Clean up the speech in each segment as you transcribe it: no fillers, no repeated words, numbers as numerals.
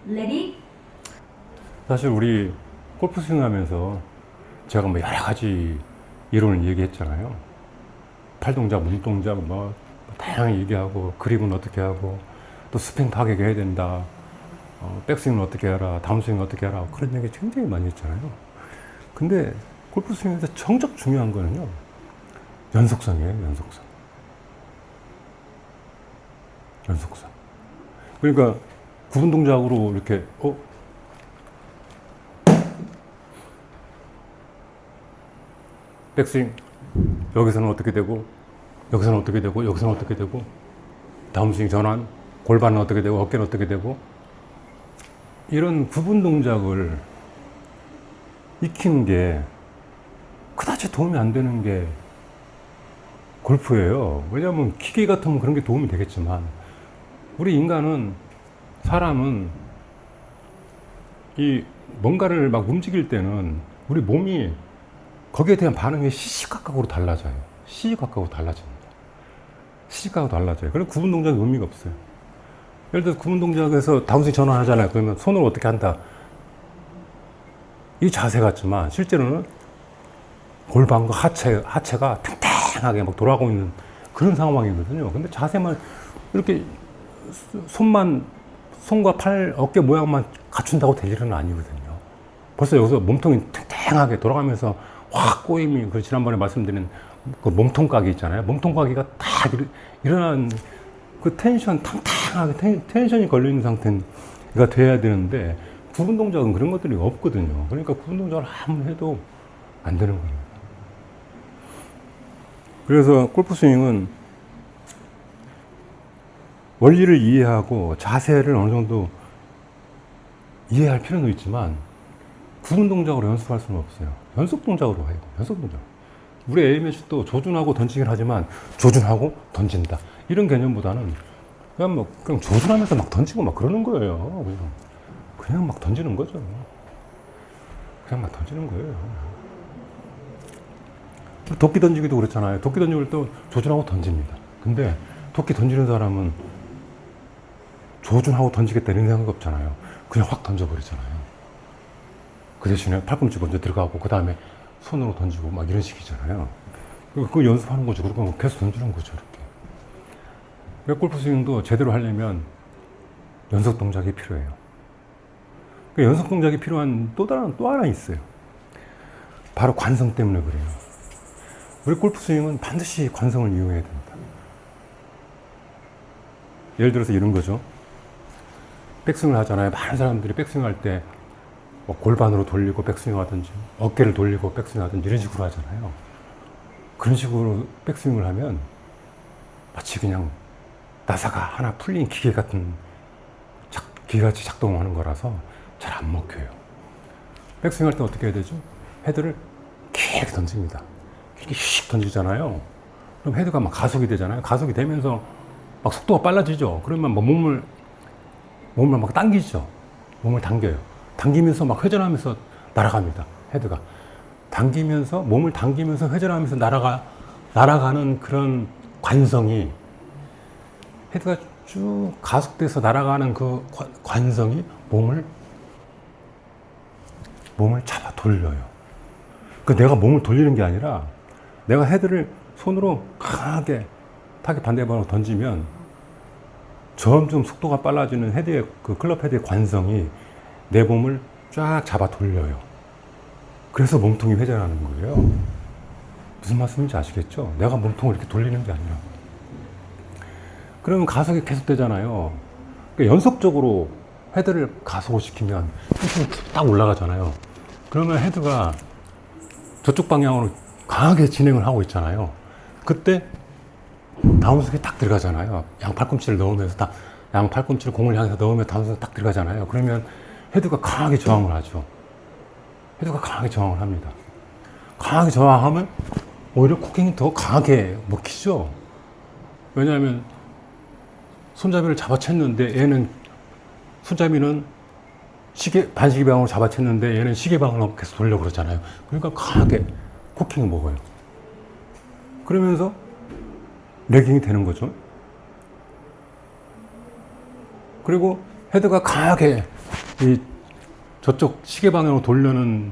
레디? 사실 우리 골프 스윙 하면서 제가 뭐 여러 가지 이론을 얘기했잖아요. 팔 동작, 몸 동작, 뭐 다양하게 얘기하고, 그립은 어떻게 하고, 또 스핀 타격 해야 된다, 백스윙은 어떻게 해라, 다운스윙은 어떻게 해라, 그런 얘기 굉장히 많이 했잖아요. 근데 골프 스윙에서 정작 중요한 거는요, 연속성이에요, 연속성. 연속성. 그러니까 구분 동작으로 이렇게 백스윙 여기서는 어떻게 되고, 여기서는 어떻게 되고, 여기서는 어떻게 되고, 다운스윙 전환, 골반은 어떻게 되고, 어깨는 어떻게 되고, 이런 구분 동작을 익히는 게 그다지 도움이 안 되는 게 골프예요. 왜냐하면 기계 같으면 그런 게 도움이 되겠지만, 우리 인간은, 사람은 이 뭔가를 막 움직일 때는 우리 몸이 거기에 대한 반응이 시시각각으로 달라져요. 시시각각으로 달라집니다. 시시각각으로 달라져요. 그래서 구분 동작이 의미가 없어요. 예를 들어서 구분 동작에서 다운스윙 전환하잖아요. 그러면 손으로 어떻게 한다. 이 자세 같지만 실제로는 골반과 하체가 팽팽하게 막 돌아가고 있는 그런 상황이거든요. 근데 자세만 이렇게 손과 팔, 어깨 모양만 갖춘다고 될 일은 아니거든요. 벌써 여기서 몸통이 탱탱하게 돌아가면서 확 꼬임이, 그 지난번에 말씀드린 그 몸통각이 있잖아요. 몸통각이가 딱 일어난 그 탕탕하게 텐션이 걸려있는 상태가 돼야 되는데, 구분 동작은 그런 것들이 없거든요. 그러니까 구분 동작을 아무리 해도 안 되는 겁니다. 그래서 골프 스윙은 원리를 이해하고 자세를 어느 정도 이해할 필요는 있지만, 구분 동작으로 연습할 수는 없어요. 연속 동작으로 해요. 연속 동작. 우리 AMH도 조준하고 던지긴 하지만, 조준하고 던진다, 이런 개념보다는 그냥 조준하면서 막 던지고 막 그러는 거예요. 그냥 막 던지는 거죠. 그냥 막 던지는 거예요. 도끼 던지기도 그렇잖아요. 도끼 던지기 또 조준하고 던집니다. 근데 도끼 던지는 사람은 조준하고 던지겠다 이런 생각이 없잖아요. 그냥 확 던져버리잖아요. 그 대신에 팔꿈치 먼저 들어가고 그 다음에 손으로 던지고 막 이런 식이잖아요. 그거 연습하는 거죠. 그리고 계속 던지는 거죠. 이렇게. 골프 스윙도 제대로 하려면 연속 동작이 필요해요. 그 연속 동작이 필요한 또 하나 있어요. 바로 관성 때문에 그래요. 우리 골프 스윙은 반드시 관성을 이용해야 됩니다. 예를 들어서 이런 거죠. 백스윙을 하잖아요. 많은 사람들이 백스윙 할 때 뭐 골반으로 돌리고 백스윙 하든지, 어깨를 돌리고 백스윙 하든지 이런 식으로 하잖아요. 그런 식으로 백스윙을 하면 마치 그냥 나사가 하나 풀린 기계같이 작동하는 거라서 잘 안 먹혀요. 백스윙 할 때 어떻게 해야 되죠? 헤드를 길게 던집니다. 이렇게 휙 던지잖아요. 그럼 헤드가 막 가속이 되잖아요. 가속이 되면서 막 속도가 빨라지죠. 그러면 막 몸을 막 당기죠. 몸을 당겨요. 당기면서 막 회전하면서 날아갑니다. 헤드가. 몸을 당기면서 회전하면서 날아가는 그런 관성이, 헤드가 쭉 가속돼서 날아가는 그 관성이 몸을 잡아 돌려요. 그 내가 몸을 돌리는 게 아니라, 내가 헤드를 손으로 강하게 타겟 반대방으로 던지면 점점 속도가 빨라지는 헤드의, 그 클럽 헤드의 관성이 내 몸을 쫙 잡아 돌려요. 그래서 몸통이 회전하는 거예요. 무슨 말씀인지 아시겠죠? 내가 몸통을 이렇게 돌리는 게 아니라. 그러면 가속이 계속 되잖아요. 그러니까 연속적으로 헤드를 가속을 시키면 힘이 딱 올라가잖아요. 그러면 헤드가 저쪽 방향으로 강하게 진행을 하고 있잖아요. 그때 다운스윙이 딱 들어가잖아요. 양 팔꿈치를 넣으면서 양 팔꿈치를 공을 향해서 넣으면 다운스윙이 딱 들어가잖아요. 그러면 헤드가 강하게 저항을 하죠. 헤드가 강하게 저항을 합니다. 강하게 저항하면 오히려 코킹이 더 강하게 먹히죠. 왜냐하면 손잡이를 잡아챘는데 얘는, 손잡이는 반시계 방향으로 잡아챘는데 얘는 시계 방향으로 계속 돌려 그러잖아요. 그러니까 강하게 코킹을 먹어요. 그러면서 레깅이 되는 거죠. 그리고 헤드가 강하게 이 저쪽 시계 방향으로 돌려는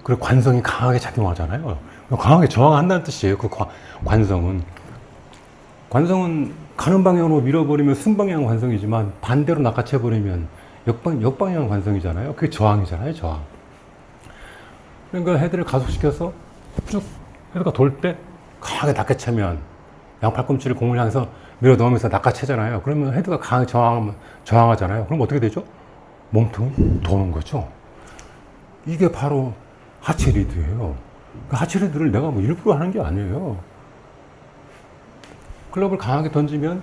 그 관성이 강하게 작용하잖아요. 강하게 저항한다는 뜻이에요. 그 관성은. 관성은 가는 방향으로 밀어버리면 순방향 관성이지만 반대로 낚아채버리면 역방향 관성이잖아요. 그게 저항이잖아요, 저항. 그러니까 헤드를 가속시켜서 쭉 헤드가 돌 때 강하게 낚아채면 양팔꿈치를 공을 향해서 밀어 넣으면서 낚아채잖아요. 그러면 헤드가 강하게 저항하잖아요. 그럼 어떻게 되죠? 몸통이 도는 거죠. 이게 바로 하체 리드예요. 그 하체 리드를 내가 뭐 일부러 하는 게 아니에요. 클럽을 강하게 던지면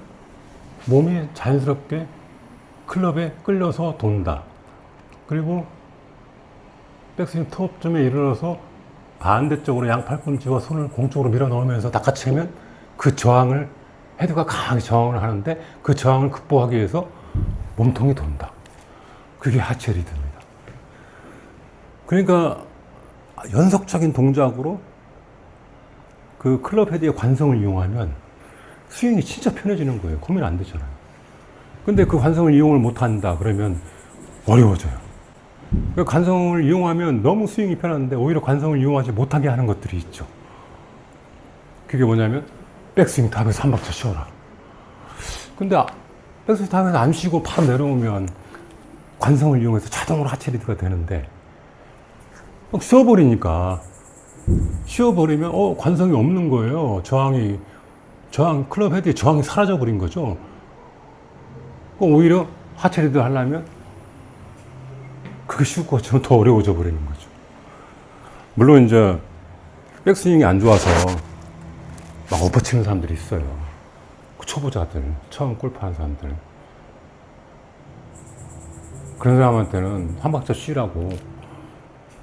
몸이 자연스럽게 클럽에 끌려서 돈다. 그리고 백스윙 톱쯤에 이르러서 반대쪽으로 양팔꿈치와 손을 공쪽으로 밀어 넣으면서 낚아채면 그 저항을, 헤드가 강하게 저항을 하는데 그 저항을 극복하기 위해서 몸통이 돈다. 그게 하체 리드입니다. 그러니까 연속적인 동작으로 그 클럽 헤드의 관성을 이용하면 스윙이 진짜 편해지는 거예요. 고민 안 되잖아요. 근데 그 관성을 이용을 못 한다 그러면 어려워져요. 그 관성을 이용하면 너무 스윙이 편한데 오히려 관성을 이용하지 못하게 하는 것들이 있죠. 그게 뭐냐면 백스윙 탑에서 한 박자 쉬어라. 근데 백스윙 탑에서 안 쉬고 팍 내려오면 관성을 이용해서 자동으로 하체 리드가 되는데 막 쉬어버리면 관성이 없는 거예요. 클럽 헤드의 저항이 사라져 버린 거죠. 오히려 하체 리드 하려면 그게 쉬울 것 같지만 더 어려워져 버리는 거죠. 물론 이제 백스윙이 안 좋아서 막 엎어치는 사람들이 있어요. 초보자들, 처음 골프하는 사람들. 그런 사람한테는 한 박자 쉬라고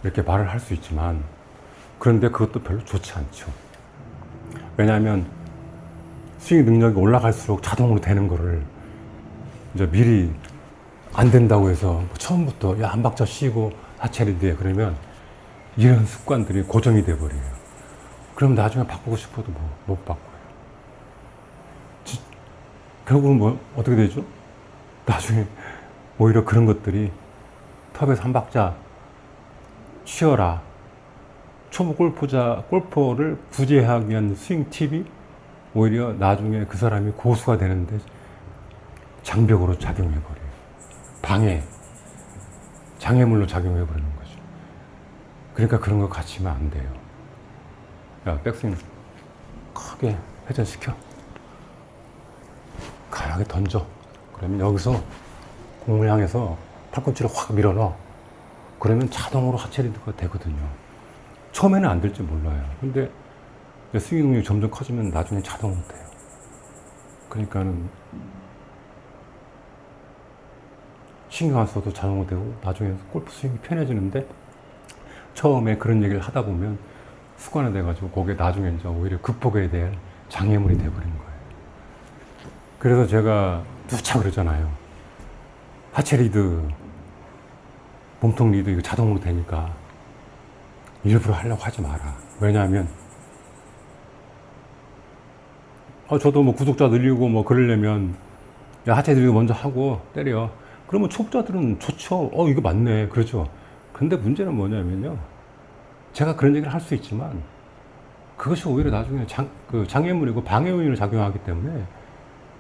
이렇게 말을 할 수 있지만, 그런데 그것도 별로 좋지 않죠. 왜냐하면 스윙 능력이 올라갈수록 자동으로 되는 거를 이제 미리 안 된다고 해서 처음부터 야, 한 박자 쉬고 하체 리드해 그러면 이런 습관들이 고정이 돼 버려요. 그럼 나중에 바꾸고 싶어도 못 바꿔요. 결국은 어떻게 되죠? 나중에 오히려 그런 것들이 탑에서 한 박자 쉬어라. 초보 골퍼를 구제하기 위한 스윙 팁이 오히려 나중에 그 사람이 고수가 되는데 장벽으로 작용해버려요. 장애물로 작용해버리는 거죠. 그러니까 그런 거 갖추면 안 돼요. 야, 백스윙 크게 회전시켜. 강하게 던져. 그러면 여기서 공을 향해서 팔꿈치를 확 밀어넣어. 그러면 자동으로 하체 리드가 되거든요. 처음에는 안 될지 몰라요. 근데 스윙 능력이 점점 커지면 나중에 자동으로 돼요. 그러니까는 신경 안 써도 자동으로 되고 나중에 골프 스윙이 편해지는데, 처음에 그런 얘기를 하다 보면 습관이 돼가지고 그게 나중에 이제 오히려 극복에 대한 장애물이 돼버린 거예요. 그래서 제가 누차 그러잖아요. 하체 리드, 몸통 리드 이거 자동으로 되니까 일부러 하려고 하지 마라. 왜냐하면 저도 뭐 구독자 늘리고 뭐 그러려면 야, 하체 리드 먼저 하고 때려. 그러면 초보자들은 좋죠. 이거 맞네. 그렇죠. 근데 문제는 뭐냐면요. 제가 그런 얘기를 할 수 있지만 그것이 오히려 나중에 장애물이고 방해 요인으로 작용하기 때문에,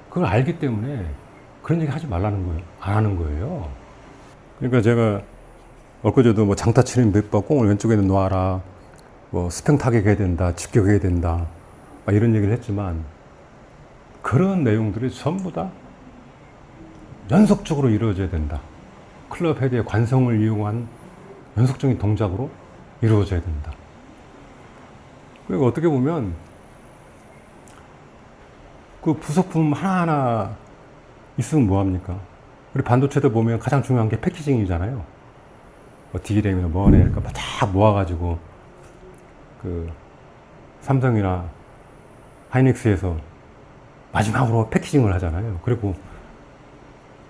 그걸 알기 때문에 그런 얘기 하지 말라는 거예요. 안 하는 거예요. 그러니까 제가 엊그제도 뭐 장타 치는 몇 번 공을 왼쪽에는 놓아라. 뭐 스팽 타격해야 된다. 직격해야 된다. 이런 얘기를 했지만 그런 내용들이 전부 다 연속적으로 이루어져야 된다. 클럽 헤드의 관성을 이용한 연속적인 동작으로 이루어져야 된다. 그리고 어떻게 보면 그 부속품 하나하나 있으면 뭐합니까? 우리 반도체도 보면 가장 중요한 게 패키징이잖아요. 뭐 D램이나 뭐네 이렇게 다 모아가지고 그 삼성이나 하이닉스에서 마지막으로 패키징을 하잖아요. 그리고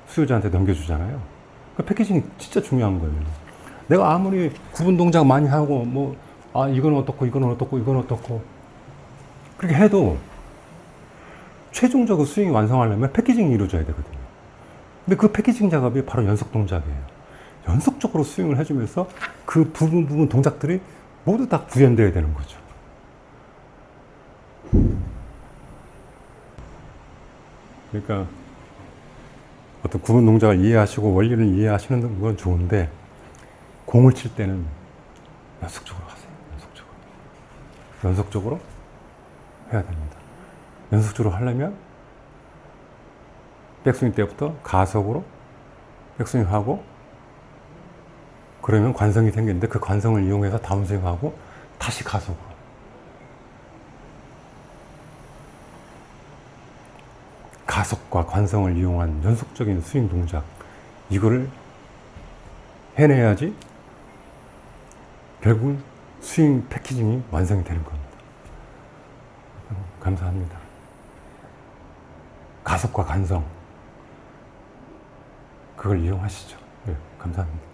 수요자한테 넘겨주잖아요. 그 패키징이 진짜 중요한 거예요. 내가 아무리 구분 동작 많이 하고 이건 어떻고 이건 어떻고 이건 어떻고 그렇게 해도 최종적으로 스윙이 완성하려면 패키징이 이루어져야 되거든요. 근데 그 패키징 작업이 바로 연속 동작이에요. 연속적으로 스윙을 해주면서 그 부분 동작들이 모두 다 구현되어야 되는 거죠. 그러니까 어떤 구분 동작을 이해하시고 원리를 이해하시는 건 좋은데 공을 칠 때는 연속적으로 하세요. 연속적으로 해야 됩니다. 연속적으로 하려면 백스윙 때부터 가속으로 백스윙하고 그러면 관성이 생기는데 그 관성을 이용해서 다운스윙하고 다시 가속으로. 가속과 관성을 이용한 연속적인 스윙 동작, 이거를 해내야지 결국 스윙 패키징이 완성이 되는 겁니다. 감사합니다. 가속과 관성, 그걸 이용하시죠. 네, 감사합니다.